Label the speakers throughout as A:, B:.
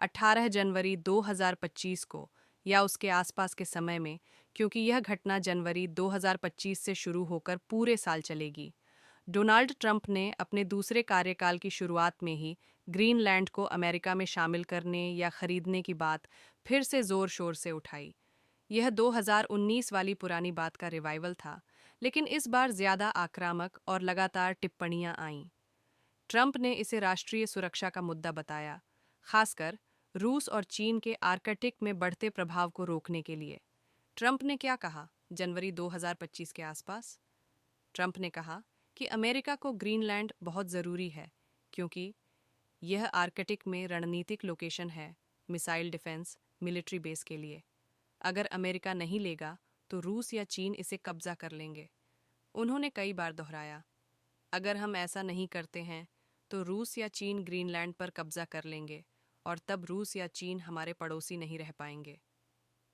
A: 18 जनवरी 2025 को या उसके आसपास के समय में, क्योंकि यह घटना जनवरी 2025 से शुरू होकर पूरे साल चलेगी। डोनाल्ड ट्रंप ने अपने दूसरे कार्यकाल की शुरुआत में ही ग्रीनलैंड को अमेरिका में शामिल करने या खरीदने की बात फिर से जोर शोर से उठाई। यह 2019 वाली पुरानी बात का रिवाइवल था, लेकिन इस बार ज्यादा आक्रामक और लगातार टिप्पणियां आईं। ट्रंप ने इसे राष्ट्रीय सुरक्षा का मुद्दा बताया, खासकर रूस और चीन के आर्कटिक में बढ़ते प्रभाव को रोकने के लिए। ट्रंप ने क्या कहा जनवरी 2025 के आसपास? ट्रंप ने कहा कि अमेरिका को ग्रीनलैंड बहुत ज़रूरी है, क्योंकि यह आर्कटिक में रणनीतिक लोकेशन है मिसाइल डिफेंस मिलिट्री बेस के लिए। अगर अमेरिका नहीं लेगा तो रूस या चीन इसे कब्जा कर लेंगे। उन्होंने कई बार दोहराया, अगर हम ऐसा नहीं करते हैं तो रूस या चीन ग्रीनलैंड पर कब्जा कर लेंगे और तब रूस या चीन हमारे पड़ोसी नहीं रह पाएंगे।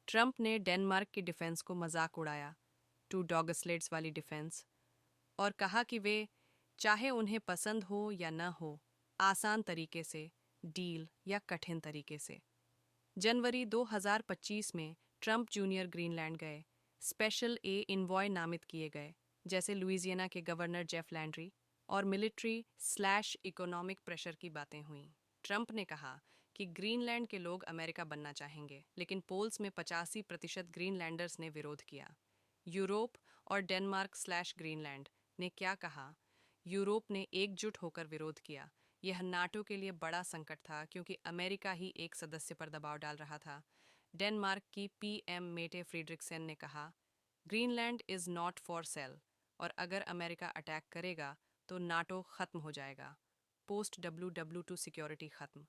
A: ट्रंप ने डेनमार्क की डिफेंस को मजाक उड़ाया, टू डॉगस्लेट्स वाली डिफेंस, और कहा कि वे, चाहे उन्हें पसंद हो या न हो, आसान तरीके से डील या कठिन तरीके से। जनवरी 2025 में ट्रंप जूनियर ग्रीनलैंड गए, स्पेशल ए इनवॉय नामित किए गए, जैसे लुइजियाना के गवर्नर जेफ लैंड्री, और मिलिट्री स्लैश इकोनॉमिक प्रेशर की बातें हुईं। ट्रंप ने कहा कि ग्रीनलैंड के लोग अमेरिका बनना चाहेंगे, लेकिन पोल्स में 85% ग्रीनलैंडर्स ने विरोध किया। यूरोप और डेनमार्क स्लैश ग्रीनलैंड ने क्या कहा? यूरोप ने एकजुट होकर विरोध किया। यह नाटो के लिए बड़ा संकट था, क्योंकि अमेरिका ही एक सदस्य पर दबाव डाल रहा था। डेनमार्क की पीएम मेटे फ्रीड्रिक्सेन ने कहा, Greenland is not for sale, और अगर अमेरिका अटैक करेगा तो नाटो खत्म हो जाएगा। पोस्ट WW2 सिक्योरिटी खत्म।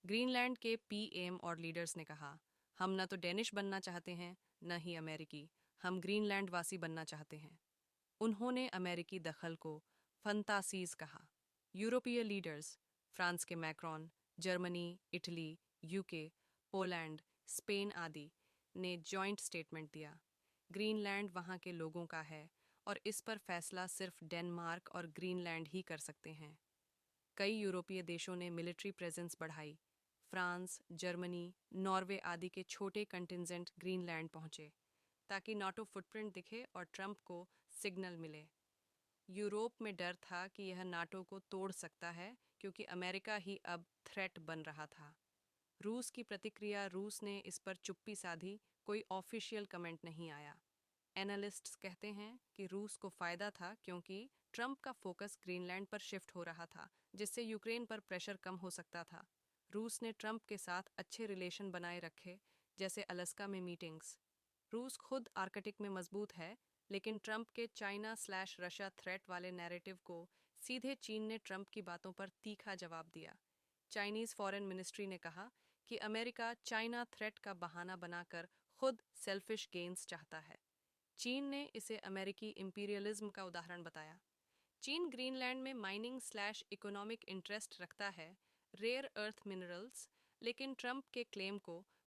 A: ग्रीनलैंड के पीएम और लीडर्स ने कहा, हम न तो डेनिश बनना चाहते हैं, न ही अमेरिकी, हम ग्रीनलैंड वासी बनना चाहते हैं। उन्होंने अमेरिकी दखल को फंतासीज कहा। यूरोपीय लीडर्स, फ्रांस के Macron, Germany, Italy, UK, Poland, Spain आदि ने जॉइंट स्टेटमेंट दिया, ग्रीनलैंड वहाँ के लोगों का है और इस पर फैसला सिर्फ डेनमार्क और ग्रीनलैंड ही कर सकते हैं। कई यूरोपीय देशों ने मिलिट्री प्रेजेंस बढ़ाई। फ्रांस, जर्मनी, नॉर्वे आदि के छोटे कंटिजेंट ग्रीनलैंड पहुंचे, ताकि नाटो फुटप्रिंट दिखे और ट्रंप को सिग्नल मिले। यूरोप में डर था कि यह नाटो को तोड़ सकता है, क्योंकि अमेरिका ही अब थ्रेट बन रहा था। रूस की प्रतिक्रिया, रूस ने इस पर चुप्पी साधी, कोई ऑफिशियल कमेंट नहीं आया। एनालिस्ट्स कहते हैं कि रूस को फायदा था, क्योंकि ट्रंप का फोकस ग्रीनलैंड पर शिफ्ट हो रहा था, जिससे यूक्रेन पर प्रेशर कम हो सकता था। रूस ने ट्रंप के साथ अच्छे रिलेशन बनाए रखे, जैसे अलास्का में मीटिंग्स। रूस खुद आर्कटिक में मजबूत है, लेकिन ट्रंप के चाइना स्लैश रशिया थ्रेट वाले नैरेटिव को सीधे चीन ने ट्रंप की बातों पर तीखा जवाब दिया। चाइनीज फॉरेन मिनिस्ट्री ने कहा कि अमेरिका चाइना थ्रेट का बहाना बनाकर खुद सेल्फिश गेन्स चाहता है। चीन ने इसे अमेरिकी इंपीरियलिज्म का उदाहरण बताया। चीन ग्रीनलैंड में माइनिंग स्लैश इकोनॉमिक इंटरेस्ट रखता है, रेयर अर्थ मिनरल्स, लेकिन ट्रंप के क्लेम को